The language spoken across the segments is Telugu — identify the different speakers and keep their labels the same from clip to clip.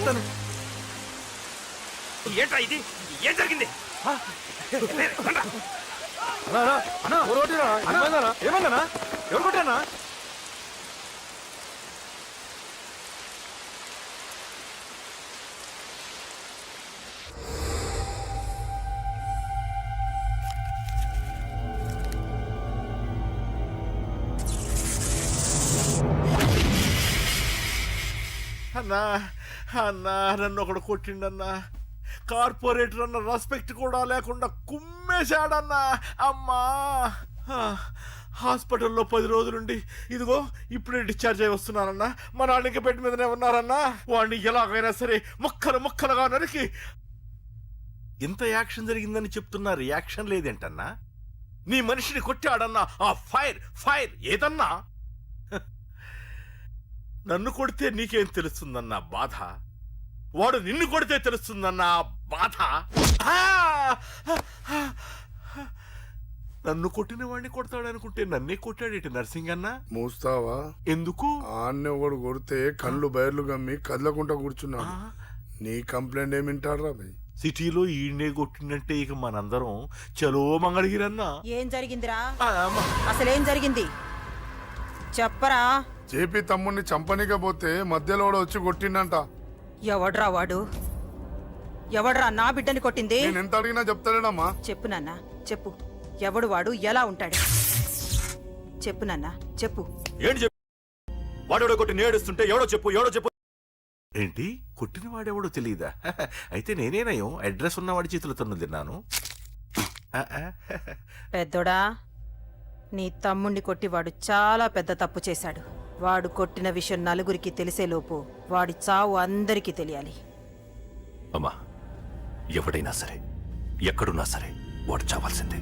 Speaker 1: చెప్తాను.
Speaker 2: ఏంట్రా ఇది? ఏం జరిగింది?
Speaker 1: ఏమన్నా ఎవరు కొట్టానా? అన్నా అన్నా నన్ను ఒకడు కొట్టిండన్నా. కార్పొరేటర్ అన్న రెస్పెక్ట్ కూడా లేకుండా కుమ్మేశాడన్నా. అమ్మా హాస్పిటల్లో 10 రోజులుండి ఇదిగో ఇప్పుడే డిశ్చార్జ్ అయి వస్తున్నానన్నా. మా నాన్న ఇంకా బెడ్ మీదనే ఉన్నారన్నా. వాడిని ఎలాగైనా సరే ముక్కలు ముక్కలుగా నరికి. ఇంత యాక్షన్ జరిగిందని చెప్తున్నా రియాక్షన్ లేదేంటన్నా? నీ మనిషిని కొట్టాడన్నా. ఆ ఫైర్ ఫైర్ ఏదన్నా? నన్ను కొడితే నీకేం తెలుస్తుందన్నా బాధ? వాడు నిన్ను కొడితే తెలుస్తుందన్నా బాధ. నన్ను కొట్టిన వాడిని కొడతాడనుకుంటే నన్నే కొట్టాడేటి నర్సింగన్నా.
Speaker 3: మూస్తావా?
Speaker 1: ఎందుకు?
Speaker 3: ఆన్నే ఒకడు కొడితే కళ్ళు బయర్లు గమ్మి కదలకుండా కూర్చున్నాడు. నీ కంప్లైంట్ ఏమింటారా భయ్?
Speaker 1: సిటీలో ఈయనే కొట్టిందంటే ఇక మనందరం చలో మంగళగిరన్నా.
Speaker 4: ఏం జరిగిందిరా? అసలేం జరిగింది చెప్పరా?
Speaker 3: జేపీ తమ్ముడిని చంపనీకపోతే మధ్యలో వచ్చి కొట్టిండంట.
Speaker 4: ఎవడ్రా వాడు? ఎవడ్రా నా బిడ్డని కొట్టింది?
Speaker 3: నేను ఎంత అడిగినా చెప్తాడేనమ్మా.
Speaker 4: చెప్పు నాన్న చెప్పు. ఎవడు వాడు? ఎలా ఉంటాడు? చెప్పు నాన్న చెప్పు.
Speaker 1: ఏంటి చెప్పు? వాడెవడో కొట్టి నేడుస్తుంటే ఎవడో చెప్పు ఎవడో చెప్పు. ఏంటి కొట్టిన వాడెవడో తెలియదా? అయితే నేనేనయం అడ్రస్ ఉన్నవాడి చేతులతో తిన్నాను.
Speaker 4: పెద్దోడా, నీ తమ్ముణ్ణి కొట్టి వాడు చాలా పెద్ద తప్పు చేశాడు. వాడు కొట్టిన విషయం నలుగురికి తెలిసేలోపు వాడి చావు అందరికీ తెలియాలి.
Speaker 2: అమ్మా, ఎవడైనా సరే ఎక్కడున్నా సరే వాడు చావాల్సిందే.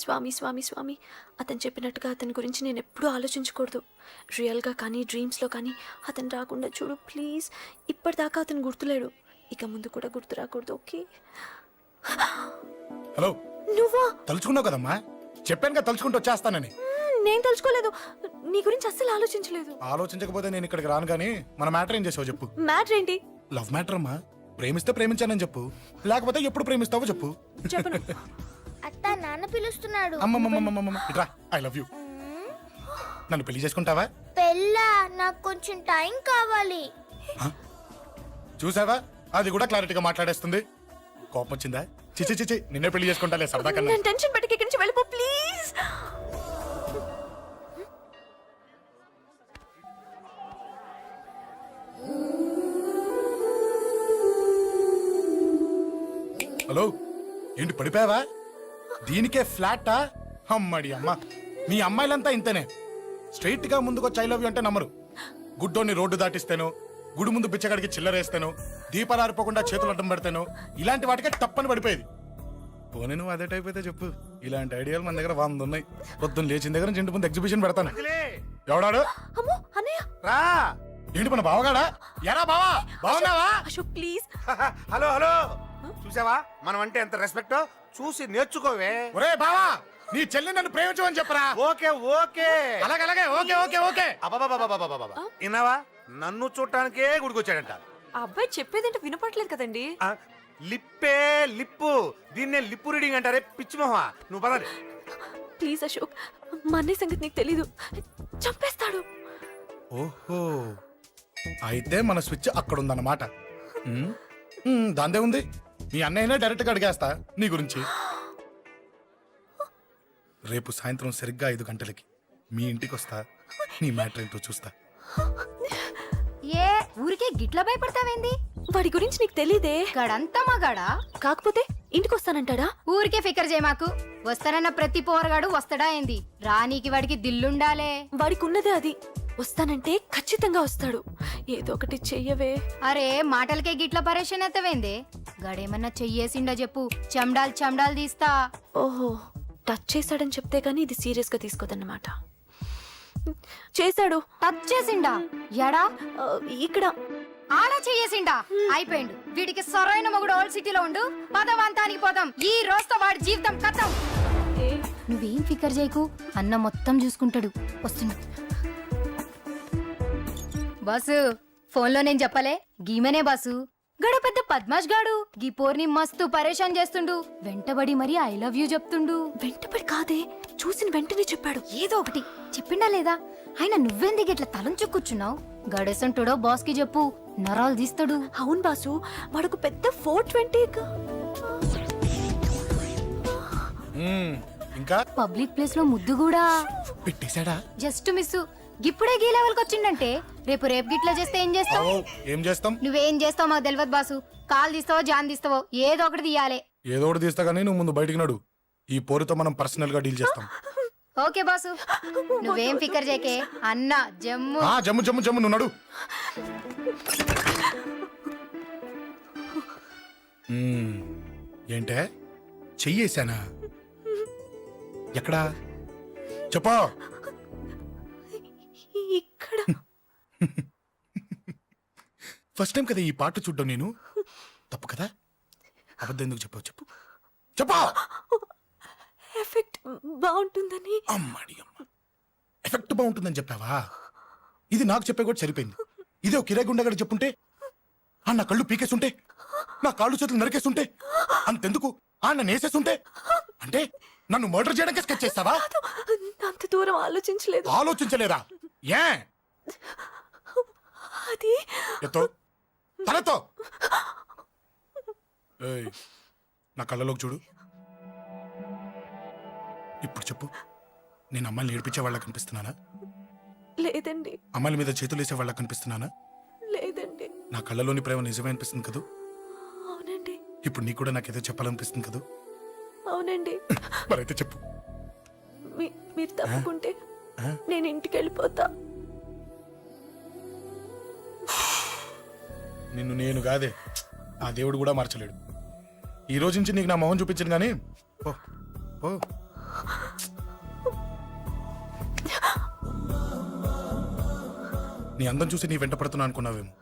Speaker 5: స్వామి స్వామి స్వామి, అతను చెప్పినట్టుగా అతని గురించి నేను ఎప్పుడూ ఆలోచించకూడదు. రియల్గా కానీ డ్రీమ్స్లో కానీ అతను రాకుండా చూడు ప్లీజ్. ఇప్పటిదాకా అతను గుర్తులేడు, ఇక ముందు కూడా గుర్తు రాకూడదు. ఓకే?
Speaker 6: హలో,
Speaker 5: నువ్వా?
Speaker 6: తలుచుకున్నావు కదమ్మా, చెప్పాను కదా తలుచుకుంటూ వచ్చేస్తానని.
Speaker 5: నేను తలుచుకోలేదు, నీ గురించి అస్సలు ఆలోచించలేదు.
Speaker 6: ఆలోచించకపోతే నేను ఇక్కడికి రాను. కానీ మన మ్యాటర్ ఏం చేసావు చెప్పు.
Speaker 5: మ్యాటర్ ఏంటి?
Speaker 6: లవ్ మ్యాటర్ అమ్మా. ప్రేమిస్తే ప్రేమించానని చెప్పు, లేకపోతే ఎప్పుడు ప్రేమిస్తావో చెప్పు.
Speaker 5: చెప్పను.
Speaker 7: అత్త నాన్న పిలుస్తున్నాడు.
Speaker 6: అమ్మమ్మమ్మమ్మమ్మ ఇట్రా, ఐ లవ్ యూ. నన్ను పెళ్లి చేసుకుంటావా?
Speaker 7: పెళ్ళా? నాకు కొంచెం టైం కావాలి.
Speaker 6: చూసావా, అది కూడా క్లారిటీగా మాట్లాడేస్తుంది. కోపం వచ్చిందా? చిచి చిచి, నిన్నే పెళ్లి చేసుకుంటాలే సరదా కన్నా.
Speaker 5: నేను టెన్షన్ పెట్టి ఇక్కడి నుంచి వెళ్ళిపో ప్లీజ్.
Speaker 6: హలో, ఏంటి పడిపోయావా? దీనికే ఫ్లాటా? అమ్మడి అమ్మ, మీ అమ్మాయిలంతా ఇంతనే. స్ట్రైట్ గా ముందుకొచ్చి ఐ లవ్ యూ అంటే నమ్మరు. గుడ్డోని రోడ్డు దాటిస్తాను, గుడి ముందు బిచ్చగాడికి చిల్లరేస్తాను, దీపాలు ఆరిపోకుండా చేతులు అడ్డం పెడతాను, ఇలాంటి వాటికే తప్పని పడిపోయేది. పోనీ నువ్వు అదే టైప్ అయితే చెప్పు. ఇలాంటి ఐడియాలు మన దగ్గర 100 ఉన్నాయి. పొద్దున్న లేచిన దగ్గర నుంచి ఇంటి ముందు ఎగ్జిబిషన్ పెడతాను. ఎవడాడు?
Speaker 5: అమ్మో అన్నయ్య.
Speaker 1: రా.
Speaker 6: ఏంటి మన బావగాడా? ఎరా బావా, బావున్నావా?
Speaker 5: అశోక్ ప్లీజ్.
Speaker 8: హలో హలో, చూసావా మనం అంటే ఎంత రెస్పెక్ట్? చూసి నేర్చుకోవే.
Speaker 6: ఒరే బావా, నీ చెల్లి నన్ను ప్రేమించమని చెప్పరా.
Speaker 8: ఓకే ఓకే,
Speaker 6: అలాగే ఓకే ఓకే ఓకే.
Speaker 8: విన్నావా? నన్ను చూడటానికే గుడికొచ్చాడంట.
Speaker 5: ఆ అబ్బాయి చెప్పేదంటే వినపడలేదు కదండి.
Speaker 8: లిప్పే లిప్పు, దీన్నే లిప్పు రీడింగ్ అంటారే పిచ్చి మొహ. నువ్వు పదండి
Speaker 5: ప్లీజ్ అశోక్, మా అన్నయ్య సంగతి నీకు తెలీదు, చంపేస్తాడు.
Speaker 6: ఓహో, అయితే మన స్విచ్ అక్కడ ఉందన్నమాట. దాందే ఉంది, మీ అన్నయ్యనే డైరెక్ట్ గా అడిగేస్తా నీ గురించి. రేపు సాయంత్రం సరిగ్గా 5 గంటలకి మీ ఇంటికి వస్తా, నీ మ్యాటర్ ఏంటో చూస్తా.
Speaker 9: ఏ ఊరికే గిట్ల భయపడతావేంది?
Speaker 5: వాడి గురించి నీకు తెలీదే.
Speaker 9: గడంతా మగాడా?
Speaker 5: కాకపోతే ఇంటికి వస్తానంటాడా?
Speaker 9: ఊరికే ఫికర్ చేయమాకు. వస్తానన్న ప్రతి పోరగాడు వస్తాడా ఏంది? రానీకి వాడికి దిల్లుండాలే.
Speaker 5: వాడికి ఉన్నదే అది. వస్తానంటే ఖచ్చితంగా వస్తాడు. ఏదో ఒకటి చెయ్యవే.
Speaker 9: అరే మాటలకే గిట్ల పరేషన్ ఎత్తవేంది? గడేమన్నా చెయ్యేసిండా చెప్పు, చెమ్డాల్ తీస్తా.
Speaker 5: ఓహో, టచ్ చేశాడని చెప్తే గానీ ఇది సీరియస్ గా తీసుకోదన్నమాట. చేశాడు.
Speaker 9: టచ్ చేసిండా? ఎడా?
Speaker 5: ఇక్కడ.
Speaker 9: ఆడా చెయ్యేసిండా? అయిపోయిండు. వీడికి సరైన మొగుడు ఓల్డ్ సిటీలో ఉండు. పదవంతానికి పోదాం. ఈ రోజుతో వాడి జీవితం కథం. నువ్వేం ఫికర్ చేయకు, అన్న మొత్తం చూసుకుంటాడు. వస్తున్నా. బాసు ఫోన్లో నేను చెప్పలే గీమనే బాసు గడు పెద్ద పద్మాష్ గాడు గీ పోర్ని మస్తు పరేషాన్ చేస్తుండు వెంటబడి మరి ఐ లవ్ యూ చెప్తుండు.
Speaker 5: వెంటపడి కాదే, చూసిన వెంటనే చెప్పాడు.
Speaker 9: ఏదో ఒకటి చెప్పిండా లేదా? ఆయన నువ్వెందుకు ఇట్లా తలంచు కూర్చున్నావు? గడేసంటుడో బాస్ కి చెప్పు, నరాలు తీస్తాడు.
Speaker 5: అవును బాసు, వాడొక పెద్ద 420.
Speaker 6: ఇంకా
Speaker 9: పబ్లిక్ ప్లేస్ లో ముద్దు కూడా
Speaker 6: పెట్టేశాడా?
Speaker 9: Just miss. ఇప్పుడే గీ లెవెల్కి వచ్చిండంటే రేపు గిట్లా చేస్తే ఏం చేస్తావు?
Speaker 6: ఏం చేస్తాం?
Speaker 9: నువ్వేం చేస్తావు మాకు తెలియదు బాసు. కాల్ తీస్తావో జాన్ తీస్తావో ఏదో ఒకటి తీయాలి.
Speaker 6: ఏదో ఒకటి తీస్తా గానీ నువ్వు ముందు బయటికి నడు. ఈ పోరుతో మనం పర్సనల్ గా డీల్ చేస్తాం.
Speaker 9: ఓకే బాసు, నువ్వేం ఫికర్ చేకే అన్న జమ్ము.
Speaker 6: జమ్ము జమ్ము జమ్ము, నువ్వు నడు. ఏంటే చెయ్యేశానా? ఎక్కడా చెప్పా?
Speaker 5: ఇక్కడ
Speaker 6: ఫస్ట్ టైం కదా ఈ పాట చూడ్డం నేను. తప్పు కదా? అబద్ధం ఎందుకు చెప్పావు? చెప్పు చెప్పా.
Speaker 5: ఎఫెక్ట్ బాగుంటుందని.
Speaker 6: అమ్మాడి అమ్మ, ఎఫెక్ట్ బాగుంటుందని చెప్పావా? ఇది నాకు చెప్పే కూడా సరిపోయింది. ఇదే ఒక కిరాయి గుండెగాడు చెప్పుంటే, నా కళ్ళు పీకేస్తుంటే, నా కాళ్ళు చేతులు నరికేస్తుంటే, అంతెందుకు నన్ను వేసేస్తుంటే, అంటే నన్ను మర్డర్ చేయడానికి స్కెచ్ చేస్తావా?
Speaker 5: అంత దూరం ఆలోచించలేదు.
Speaker 6: ఆలోచించలేదా? ఏ
Speaker 5: అది
Speaker 6: ఎత్తో తలతో. ఏయ్, నా కళ్ళలోకి చూడు. ఇప్పుడు చెప్పు, నేను అమ్మాయిని ఏడిపించే వాళ్ళ కనిపిస్తున్నానా?
Speaker 5: లేదండి.
Speaker 6: అమ్మాయిల మీద చేతులు వేసే వాళ్ళ కనిపిస్తున్నానా?
Speaker 5: లేదండి.
Speaker 6: నా కళ్ళలోని ప్రేమ నిజమే అనిపిస్తుంది కదూ?
Speaker 5: అవునండి.
Speaker 6: ఇప్పుడు నీకు కూడా నాకేదో చెప్పాలనిపిస్తుంది కదూ?
Speaker 5: అవునండి.
Speaker 6: మరైతే చెప్పు.
Speaker 5: మీరు తప్పుకుంటే నేను ఇంటికి వెళ్ళిపోతా.
Speaker 6: నిన్ను నేను కాదే, ఆ దేవుడు కూడా మార్చలేడు. ఈ రోజు నుంచి నీకు నా మొహం చూపించను కానీ ఓ ఓ. నీ అందం చూసి నీ వెంట పడుతున్నా అనుకున్నావేమో.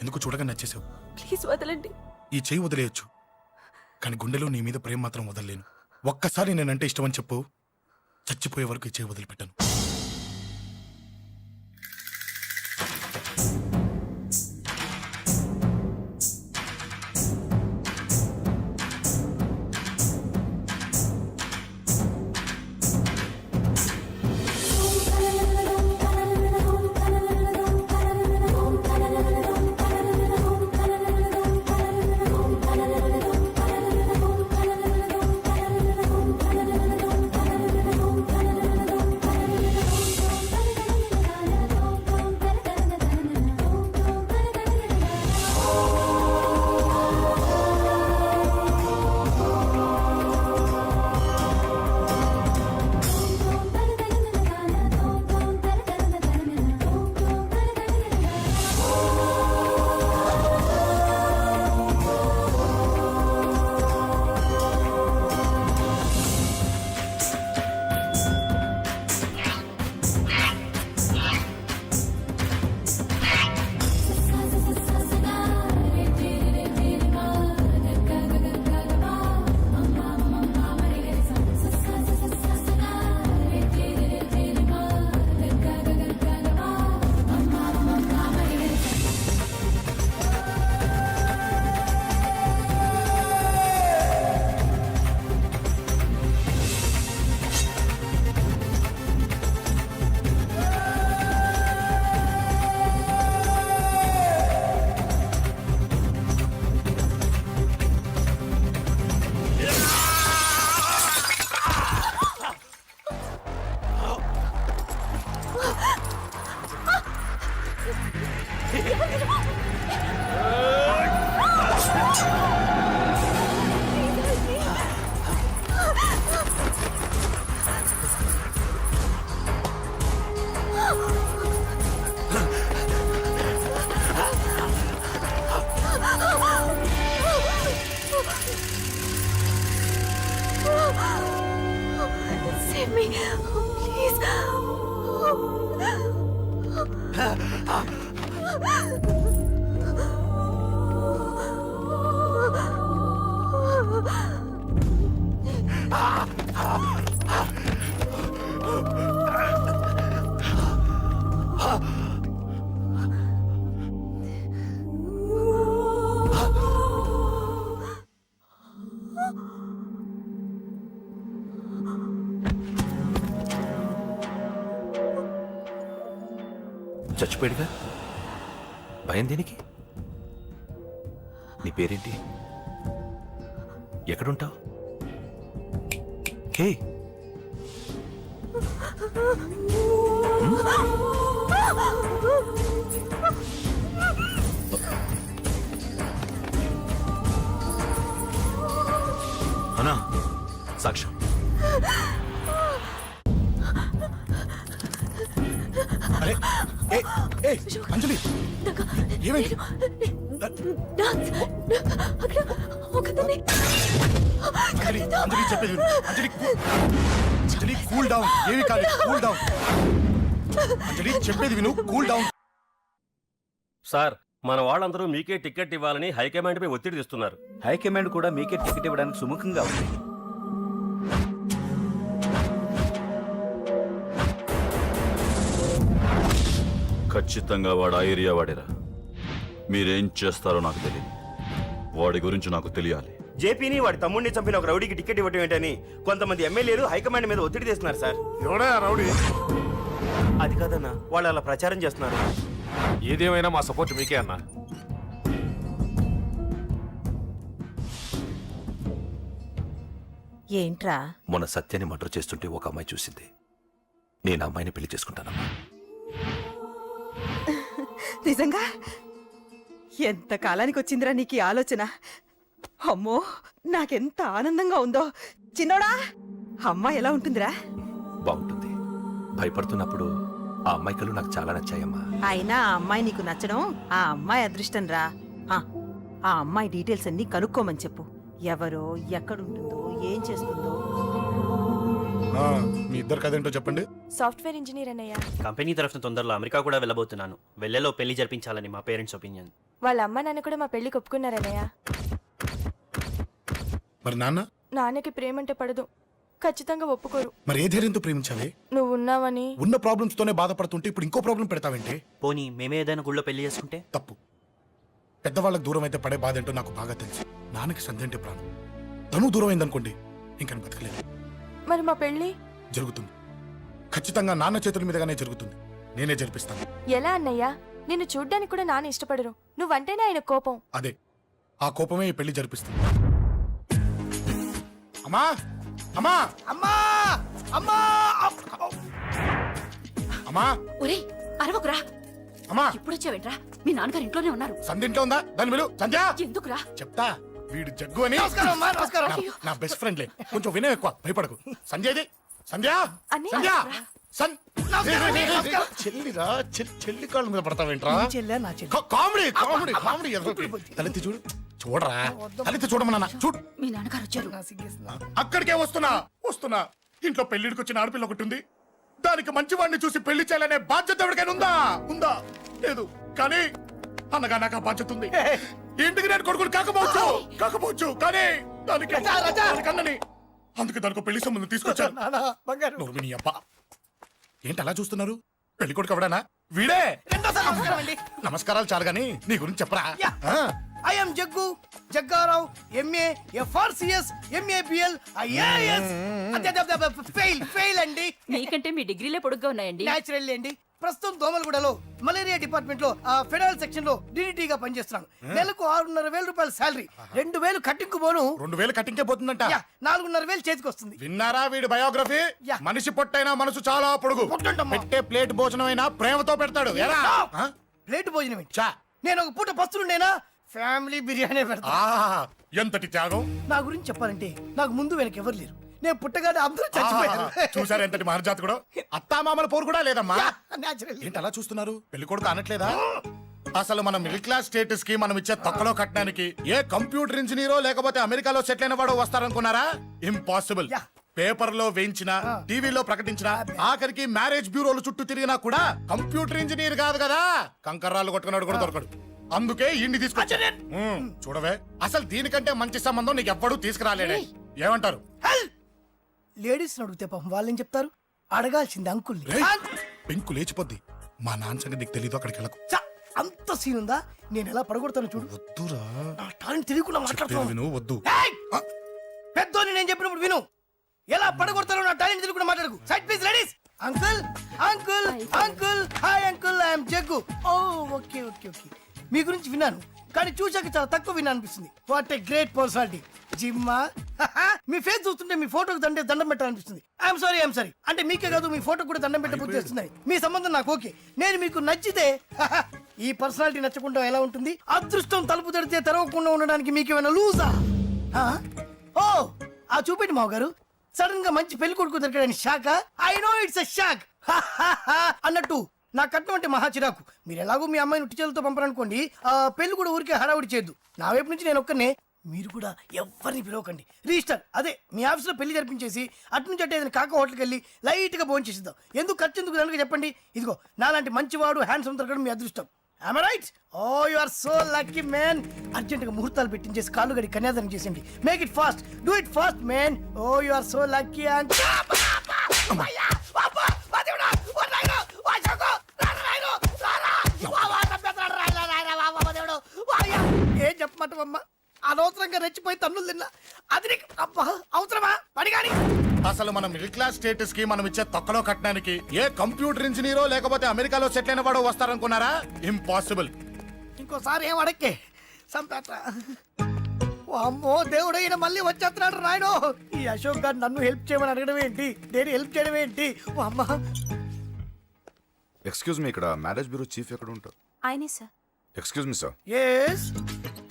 Speaker 6: ఎందుకు చూడగా నచ్చేసావు.
Speaker 5: ప్లీజ్ వదలండి.
Speaker 6: ఈ చెయ్యి వదిలేయచ్చు, కానీ గుండెలో నీ మీద ప్రేమ మాత్రం వదలలేను. ఒక్కసారి నేనంటే ఇష్టం అని చెప్పు, చచ్చిపోయే వరకు ఈ చెయ్యి వదిలిపెట్టాను.
Speaker 2: చచ్చిపోయాడుగా, భయం దేనికి? నీ పేరేంటి? ఎక్కడుంటావు? హే, అన్నా, సాక్ష్యం.
Speaker 6: అరే ఏ ఏ అంజలి ఏమైంది? అంజలి అంజలి చెప్పేది విను. అంజలి కూల్ డౌన్. ఏమి కాదు, కూల్ డౌన్. అంజలి చెప్పేది విను, కూల్ డౌన్.
Speaker 10: సార్, మన వాళ్ళందరూ మీకే టికెట్ ఇవ్వాలని హైకమాండ్ పై ఒత్తిడి తెస్తున్నారు.
Speaker 8: హైకమాండ్ కూడా మీకే టికెట్ ఇవ్వడానికి సుముఖంగా ఉంది.
Speaker 11: ఖచ్చితంగా వాడు ఆ ఏరియా వాడేరా. మీరేం చేస్తారో నాకు తెలియదు. వాడి గురించి నాకు తెలియాలి.
Speaker 8: జేపీని వాడి తమ్ముడిని చంపిన ఒక రౌడీకి టికెట్ ఇవ్వటం ఏంటని కొంతమంది ఎమ్మెల్యేలు హైకమాండ్ మీద ఒత్తిడి తెస్తున్నారు సార్.
Speaker 3: ఎవడా రౌడీ?
Speaker 8: అది కాదన్నా, వాళ్ళు అలా ప్రచారం చేస్తున్నారు.
Speaker 1: ఏదేమైనా మా సపోర్ట్ మీకే అన్నా.
Speaker 4: ఏంట్రా?
Speaker 2: మొన్న సత్యాన్ని మర్డర్ చేస్తుంటే ఒక అమ్మాయి చూసింది. నేను ఆ అమ్మాయిని పెళ్లి చేసుకుంటానమ్మా.
Speaker 4: నిజంగా? ఎంత కాలానికి వచ్చిందిరా నీకు ఈ ఆలోచన? అమ్మో, నాకెంత ఆనందంగా ఉందో. చిన్నోడా, అమ్మాయి ఎలా ఉంటుందిరా?
Speaker 2: బాగుంటుంది. భయపడుతున్నప్పుడు ఆ అమ్మాయి కళ్ళు నాకు చాలా నచ్చాయమ్మా.
Speaker 4: అయినా ఆ అమ్మాయి నీకు నచ్చడం ఆ అమ్మాయి అదృష్టం రా. ఆ అమ్మాయి డీటెయిల్స్ అన్ని కనుక్కోమని చెప్పు. ఎవరో, ఎక్కడుంటుందో, ఏం చేస్తుందో.
Speaker 6: మీ ఇద్దరు కదేంటో చెప్పండి.
Speaker 5: సాఫ్ట్వేర్ ఇంజనీర్ అన్నయ్య.
Speaker 10: కంపెనీ తరఫున తొందరలో అమెరికా కూడా వెళ్ళబోతున్నాను. వెళ్ళేలో పెళ్లి జరిపించాలని మా పేరెంట్స్ ఒపీనియన్.
Speaker 5: వాళ్ళ అమ్మ నాన్న కూడా మా పెళ్లికి ఒప్పుకున్నారన్నయ్య.
Speaker 6: మరి నాన్న?
Speaker 5: నాన్నకి ప్రేమంటే పడదు, ఖచ్చితంగా ఒప్పుకోరు.
Speaker 6: మరి ఏ ధైర్యంతో ప్రేమించాలి?
Speaker 5: నువ్వు ఉన్నావని.
Speaker 6: ఉన్న ప్రాబ్లమ్స్ తోనే బాధపడుతుంటే ఇప్పుడు ఇంకో ప్రాబ్లం పెడతావేంటి?
Speaker 10: పోనీ మేమే ఏదైనా గుళ్ళో పెళ్లి చేసుకుంటే?
Speaker 6: తప్పు. పెద్దవాళ్ళకి దూరం అయితే పడే బాధ ఏంటో నాకు బాగా తెలుసు. నాన్నకి సంధి అంటే ప్రాణం. తను దూరం అయిందనుకోండి, ఇంకా బతకలేదు.
Speaker 5: మరి మా పెళ్లి
Speaker 6: జరుగుతుంది. ఖచ్చితంగా నాన్న చేతుల మీదగానే జరుగుతుంది. నేనే జరిపిస్తాను.
Speaker 5: ఎలా అన్నయ్యా? నిన్ను చూడ్డానికి కూడా నాన్న ఇష్టపడరు. నువ్వంటేనే ఆయన కోపం.
Speaker 6: అదే, ఆ కోపమే ఈ పెళ్లి జరిపిస్తుంది. అమ్మా అమ్మా అమ్మా అమ్మా అమ్మా
Speaker 9: ఒరేయ్, అరవకురా.
Speaker 6: అమ్మా
Speaker 9: ఇప్పుడు వచ్చావేంట్రా? మీ నాన్నగారు ఇంట్లోనే ఉన్నారు.
Speaker 6: సంధ్య ఇంట్లో ఉందా? దాని విలు. సంధ్య
Speaker 9: ఎందుకురా?
Speaker 6: చెప్తా. వీడు జగ్గు అని నా బెస్ట్ ఫ్రెండ్లే. కొంచెం వినయం ఎక్కువ, భయపడకు. సంధ్యది. సంధ్య
Speaker 5: అన్నయ్య,
Speaker 6: సంధ్య
Speaker 5: రా.
Speaker 6: చెల్లిరా, చెల్లి కాళ్ళ మీద పడతావేంట్రా? Comedy comedy comedy. తలెత్తి చూడు. చూడరా, తలెత్తి చూడమన్నా. చూడు,
Speaker 9: మీ నాన్నగారు వచ్చారు.
Speaker 6: అక్కడికే వస్తున్నా వస్తున్నా. ఇంట్లో పెళ్లిడికి వచ్చిన ఆడపిల్ల ఒకటి ఉంది. దానికి మంచివాడిని చూసి పెళ్లి చేయాలనే బాధ్యత ఎవరికైనా ఉందా? ఉందా? లేదు. కానీ అన్నగా నాకు ఆ బాధ్యత ఉంది. ఇంటికి నేను కొడుకుని కాకపోవచ్చు కానీ దానికి అన్నని. అందుకే దానికి పెళ్లి సంబంధం తీసుకొచ్చాను. నోర్మిని అబ్బా, ఏంటి అలా చూస్తున్నారు? పెళ్లి కొడుకు ఎవడానా? వీడే. నమస్కారాలు చాలు గాని నీ గురించి చెప్పరా.
Speaker 12: I'm Jaggu Jaggarao, MA FRCS, MABL, IAS. Fail అండి.
Speaker 9: మీకంటే మీ డిగ్రీలే పొడుగ్గా ఉన్నాయండి.
Speaker 12: న్యాచురల్ అండి. ప్రస్తుతం దోమలగూడలో మలేరియా డిపార్ట్మెంట్ లో ఫెడరల్ సెక్షన్ లో డిడిటీగా పనిచేస్తున్నాను. నెలకు 6,500 రూపాయల శాలరీ, 2,000 కట్టింకు పోను.
Speaker 6: 2,000 కట్టింకే పోతుందంట.
Speaker 12: 4,500 చేతికి వస్తుంది.
Speaker 6: విన్నారా వీడి బయోగ్రఫీ? మనిషి పొట్టైనా మనసు చాలా పొడుగు. పెట్టే ప్లేట్ భోజనం అయినా ప్రేమతో పెడతాడు.
Speaker 12: ప్లేట్ భోజనం ఏంటి? నేను ఒక పూట పస్తులుండేనా? ఫ్యామిలీ బిర్యానీ పెడతా.
Speaker 6: ఎంతటి త్యాగం!
Speaker 12: నా గురించి చెప్పాలంటే నాకు ముందు వెనక ఎవరు లేరు. నేను పుట్టగానే అందరూ చచ్చిపోయారు.
Speaker 6: చూసారు ఎంతటి మహర్జాత్ కూడా. అత్తామామల పోరు కూడా లేదమ్మా.
Speaker 12: న్యాచురల్.
Speaker 6: ఏంటి అలా చూస్తున్నారు? పెళ్లి కొడుకు అనట్లేదా? అసలు మన మిడిల్ క్లాస్ స్టేటస్ కి మనం ఇచ్చే తక్కువ కట్టడానికి ఏ కంప్యూటర్ ఇంజనీరో లేకపోతే అమెరికాలో సెటిల్ అయిన వాడు వస్తారనుకున్నారా? ఇంపాసిబుల్. పేపర్ లో వేయించిన, టీవీలో ప్రకటించిన, ఆఖరికి మ్యారేజ్ బ్యూరోలు చుట్టూ తిరిగినా కూడా కంప్యూటర్ ఇంజనీర్ కాదు కదా, కంకర్రాలు కొట్టుకున్నాడు కూడా దొరకడు. అందుకే ఇండి తీసుకొచ్చా. చూడవే, అసలు దీనికంటే మంచి సంబంధం నీకు ఎవ్వడూ తీసుకురాలేడే. ఏమంటారు?
Speaker 12: లేడీస్ అడిగితే పాపం వాళ్ళేం చెప్తారు? అడగాల్సింది అంకుల్.
Speaker 6: పెంకు లేచిపోద్ది. మా నాన్న సంగతి నీకు తెలీదు. అక్కడికి వెళ్ళకు.
Speaker 12: అంత సీన్ ఉందా? నేను ఎలా పడగొడతాను చూడు.
Speaker 6: వద్దురా
Speaker 12: నా టాలెంట్ తెలియకుండా మాట్లాడుతున్నాను.
Speaker 6: విను వద్దు.
Speaker 12: పెద్దోని నేను చెప్పినప్పుడు విను. ఎలా పడగొడతారో నా టాలెంట్ తెలియకుండా మాట్లాడకు. Side please ladies. Uncle uncle uncle hi uncle, I'm Jaggu. ఓ ఓకే ఓకే ఓకే. మీ గురించి విన్నాను కానీ చూశాక చాలా తక్కువ విన్నా అనిపిస్తుంది. What a great personality. జిమ్మా మీ ఫేస్ చూస్తుంటే మీ ఫోటోకి దండం పెట్టాలనిపిస్తుంది. I'm sorry. అంటే మీకే కాదు మీ ఫోటో కూడా దండం పెట్టబుద్ధి చేస్తున్నాయి. మీ సంబంధం నాకు ఓకే. నేను మీకు నచ్చితే ఈ పర్సనాలిటీ నచ్చకుండా ఎలా ఉంటుంది? అదృష్టం తలుపు తెరితే తెరవకుండా ఉండడానికి మీకేమైనా లూజా? ఓ ఆ చూపెట్టి మావ గారు. సడన్ గా మంచి పెళ్లి కొడుకు దొరికాడని shock. I know it's a shock అన్నట్టు నా కట్నం అంటే మహా చిరాకు. మీరు ఎలాగో మీ అమ్మాయిని ఉట్టి చేతులతో పంపరనుకోండి, ఆ పెళ్లి కూడా ఊరికే హడావుడి చేయొద్దు. నా వైపు నుంచి నేను ఒక్కనే, మీరు కూడా ఎవరిని పిలవకండి. రిజిస్టర్ అదే మీ ఆఫీస్లో పెళ్లి జరిపించేసి అటు నుంచి అంటే ఏదైనా కాక హోటల్కి వెళ్ళి లైట్ గా భోజనం చేసిద్దాం. ఎందుకు ఖర్చు ఎందుకు దానికి చెప్పండి. ఇదిగో నాలాంటి మంచివాడు హ్యాండ్సమ్ దొరకడం మీ అదృష్టం. Am I right? Oh, you are so lucky, man. అర్జెంటుగా ముహూర్తాలు పెట్టించేసి కాళ్ళు గడి కన్యాదానం చేసింది. Make it fast. Do it fast, man. Oh, you are so lucky. ఏం చెప్పమంటావమ్మా? అనవసరంగా రెచ్చిపోయి తన్నులు తిన్నా. అది నీకు అబ్బా అవసరమా? పడిగాని
Speaker 6: అసలు మన మిడిల్ క్లాస్ స్టేటస్ కి మనం ఇచ్చే తొక్కలో కట్టడానికి ఏ కంప్యూటర్ ఇంజనీరో లేకపోతే అమెరికాలో సెటిల్ అయిన వాడు వస్తారనుకున్నారా? ఇంపాసిబుల్.
Speaker 12: ఇంకోసారి ఏం అడక్కే సంపేట. అమ్మో దేవుడు, ఈయన మళ్ళీ వచ్చేస్తున్నాడు రాయడు. ఈ అశోక్ గారు నన్ను హెల్ప్ చేయమని అడగడం ఏంటి, నేను హెల్ప్ చేయడం ఏంటి? ఓ అమ్మ.
Speaker 11: ఎక్స్క్యూజ్ మీ, ఇక్కడ మ్యారేజ్ బ్యూరో చీఫ్ ఎక్కడ ఉంటారు?
Speaker 5: ఆయనే sir.
Speaker 11: Excuse me sir,
Speaker 12: yes.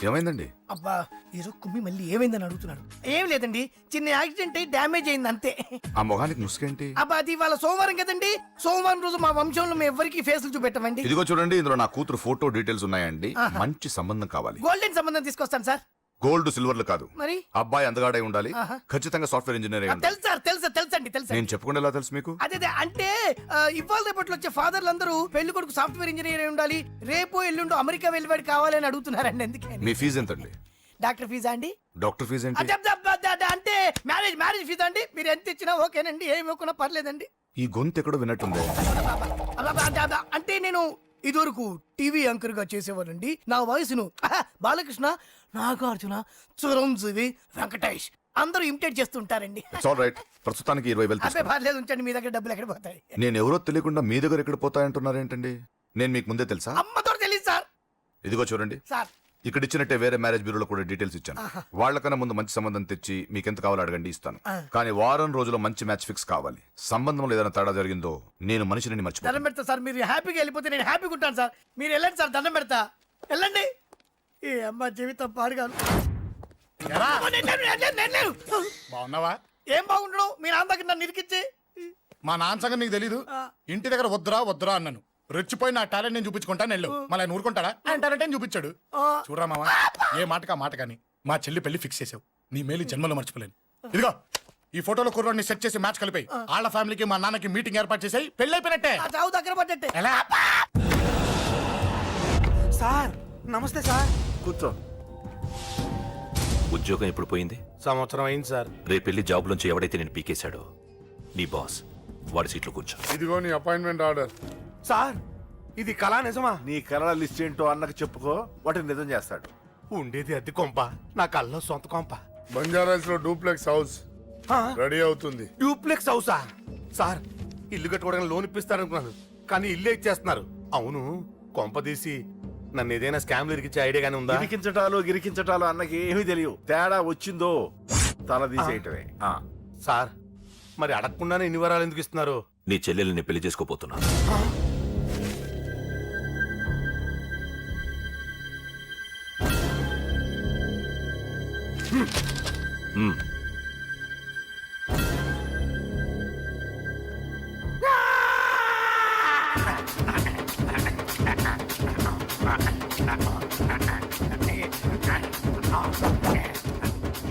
Speaker 11: ఏమైందండి?
Speaker 12: అబ్బా ఈరోజు కుమ్మి మళ్ళీ ఏమైందని అడుగుతున్నాడు. ఏం లేదండి, చిన్న యాక్సిడెంట్ అయ్యి డ్యామేజ్ అయింది అంతే.
Speaker 11: ఆ మొహానికి ముసుకేంటి?
Speaker 12: అబ్బా అది ఇవాళ సోమవారం కదండి. సోమవారం రోజు మా వంశంలో మేము ఎవరికి ఫేసులు చూపెట్టమండి.
Speaker 11: ఇదిగో చూడండి, ఇందులో నా కూతురు ఫోటో డీటెయిల్స్ ఉన్నాయండి. మంచి సంబంధం కావాలి.
Speaker 12: గోల్డెన్ సంబంధం తీసుకొస్తాను సార్.
Speaker 11: గోల్డ్ సిల్వర్లు కాదు,
Speaker 12: మరి
Speaker 11: అబ్బాయి అందగాడై ఉండాలి. ఖచ్చితంగా సాఫ్ట్వేర్ ఇంజనీర్ అయి ఉండాలి.
Speaker 12: తెలుసు సార్, తెలుసండి.
Speaker 11: నేను చెప్పకుండా ఎలా తెలుసు మీకు?
Speaker 12: అదే అంటే ఇవాళ రేపట్లో వచ్చే ఫాదర్లు అందరూ పెళ్లి కొడుకు సాఫ్ట్వేర్ ఇంజనీర్ అయి ఉండాలి, రేపు ఎల్లుండు అమెరికా వెళ్ళివాడు కావాలని అడుగుతున్నారండి. ఎందుకే?
Speaker 11: మీ ఫీజు ఎంతండి?
Speaker 12: డాక్టర్ ఫీజా అండి?
Speaker 11: డాక్టర్ ఫీజు ఏంటి?
Speaker 12: అంటే మ్యారేజ్ ఫీజా అండి. మీరు ఎంత ఇచ్చినా ఓకేనండి, ఏమి ఇవ్వకున్నా పర్లేదండి.
Speaker 11: ఈ గొంతు ఎక్కడో విన్నట్టుంది.
Speaker 12: అంటే నేను ఇదివరకు టీవీ యాంకర్ గా చేసేవాడండి. నా వయసును బాలకృష్ణ, నాగార్జున, చిరంజీవి, వెంకటేష్ అందరూ ఇమిటేట్ చేస్తుంటారండి.
Speaker 11: ప్రస్తుతానికి 20,000
Speaker 12: అదే పర్లేదు, ఉంచండి. మీ దగ్గర డబ్బులు ఎక్కడ పోతాయి?
Speaker 11: నేను ఎవరో తెలియకుండా మీ దగ్గర ఎక్కడ పోతాయంటున్నారు ఏంటండి? నేను మీకు ముందే తెలుసా?
Speaker 12: అమ్మతో తెలియదు సార్.
Speaker 11: ఇదిగో చూడండి
Speaker 12: సార్
Speaker 11: ఇక్కడ ఇచ్చినట్టే వేరే మ్యారేజ్ బ్యూరోలో కూడా డీటెయిల్స్ ఇచ్చాను. వాళ్ళకన్నా ముందు మంచి సంబంధం తెచ్చి మీకు ఎంత కావాలో అడగండి, ఇస్తాను. కానీ వారం రోజుల్లో మంచి మ్యాచ్ ఫిక్స్ కావాలి. సంబంధంలో ఏదైనా తేడా జరిగిందో నేను మనిషిని మర్చిపోతాను.
Speaker 12: దండం పెడతా సార్. మీరు హ్యాపీగా వెళ్ళిపోతే నేను హ్యాపీగా ఉంటాను సార్. మీరు వెళ్ళండి సార్, దండం పెడతా. వెళ్ళండి. ఈ అమ్మ జీవితం పాడుగాను.
Speaker 6: బాగున్నావా?
Speaker 12: ఏం బాగుండడం? మీ నాన్న దగ్గర నన్ను ఇరికిచ్చి.
Speaker 6: మా నాన్న సంగతి నీకు తెలీదు. ఇంటి దగ్గర వద్దురా అన్నాను. రెచ్చిపోయి నా టాలెంట్ నేను చూపించుకుంటాను వెళ్ళు. మళ్ళీ ఆయన ఊరుకుంటాడా? ఆయన టాలెంట్ అని చూపించాడు. చూడరా మావా, ఏ మాటకా మాట కానీ మా చెల్లి పెళ్లి ఫిక్స్ చేసావు. నీ మేలు జన్మలో మర్చిపోలేను. ఇదిగో ఈ ఫోటోలో కుర్రాడిని సెట్ చేసి మ్యాచ్ కలిపాయి. వాళ్ళ ఫ్యామిలీకి మా నాన్నకి మీటింగ్ ఏర్పాటు చేసాయి. పెళ్లి అయిపోయినట్టే.
Speaker 12: చావు దగ్గర పడ్డట్టే.
Speaker 6: ఎలా?
Speaker 8: సార్ నమస్తే సార్.
Speaker 1: కూర్చో.
Speaker 2: ఉద్యోగం ఎప్పుడు పోయింది?
Speaker 8: సంవత్సరం అయింది సార్.
Speaker 2: రేపెళ్ళి జాబ్లోంచి ఎవడైతే నేను పీకేశాడో నీ బాస్, వాడి సీట్లో కూర్చో.
Speaker 3: ఇదిగో నీ అపాయింట్మెంట్ ఆర్డర్.
Speaker 8: సార్ ఇది కళా నిజమా?
Speaker 1: నీ కలల లిస్ట్ ఏంటో అన్నకు చెప్పుకో, వాటిని నిజం చేస్తాడు.
Speaker 8: ఉండేది అద్దె కొంప, నా కళ్ళలో సొంత కొంప.
Speaker 3: బంజారాస్ లో డూప్లెక్స్ హౌస్ రెడీ అవుతుంది.
Speaker 8: డూప్లెక్స్ హౌసా? సార్ ఇల్లు కట్టుకోవడానికి లోన్ ఇప్పిస్తారనుకున్నాను, కానీ ఇల్లే ఇచ్చేస్తున్నారు. అవును, కొంప తీసి నన్ను ఏదైనా స్కామ్ ఇరికించే ఐడియా గానీ ఉందా?
Speaker 1: గిరికించటాలు అన్నకి ఏమీ తెలియవు. తేడా వచ్చిందో తల తీసేయటమే.
Speaker 8: సార్ మరి అడగకుండానే ఇన్ని వరాలు ఎందుకు ఇస్తున్నారు?
Speaker 2: నీ చెల్లెల్ని పెళ్లి చేసుకోపోతున్నా.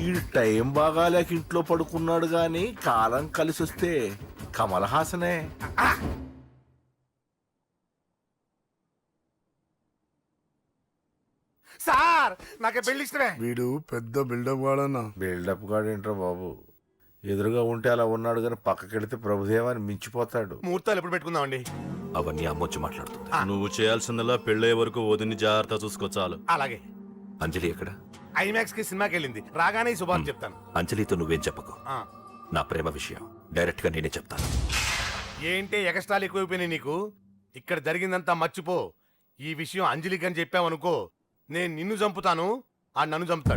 Speaker 1: ఈ టైం బాగాలేక ఇంట్లో పడుకున్నాడు గాని కాలం కలిసి వస్తే కమల్ హాసనే.
Speaker 8: సార్ నాకే పెళ్లి ఇష్టమే.
Speaker 3: వీడు పెద్ద బిల్డప్ వాడన్నా.
Speaker 1: బిల్డప్ గాడేంట్రా బాబు, ఎదురుగా ఉంటే అలా ఉన్నాడు కానీ పక్కకెడితే ప్రభుదేవాన్ని మించిపోతాడు.
Speaker 8: ముహూర్తాలు ఎప్పుడు పెట్టుకుందామండి?
Speaker 2: అవన్నీ అమ్మొచ్చి మాట్లాడుతుంది.
Speaker 10: నువ్వు చేయాల్సిందల్లా పెళ్ళే వరకు వదిని జాగ్రత్త చూసుకో చాలు.
Speaker 8: అలాగే.
Speaker 2: అంజలి ఎక్కడ?
Speaker 8: ఐమాక్స్ కి సినిమాకి వెళ్ళింది, రాగానే ఈ శుభాన్ని చెప్తాను.
Speaker 2: అంజలితో నువ్వేం చెప్పకు.
Speaker 8: ఆ.
Speaker 2: నా ప్రేమ విషయం డైరెక్ట్ గా నేనే చెప్తాను.
Speaker 8: ఏంటి ఎగస్ట్రాలు ఎక్కువైపోయినాయి నీకు? ఇక్కడ జరిగిందంతా మర్చిపో. ఈ విషయం అంజలికి అని చెప్పావనుకో, నేను నిన్ను చంపుతాను, ఆ నన్ను చంపుతాడు.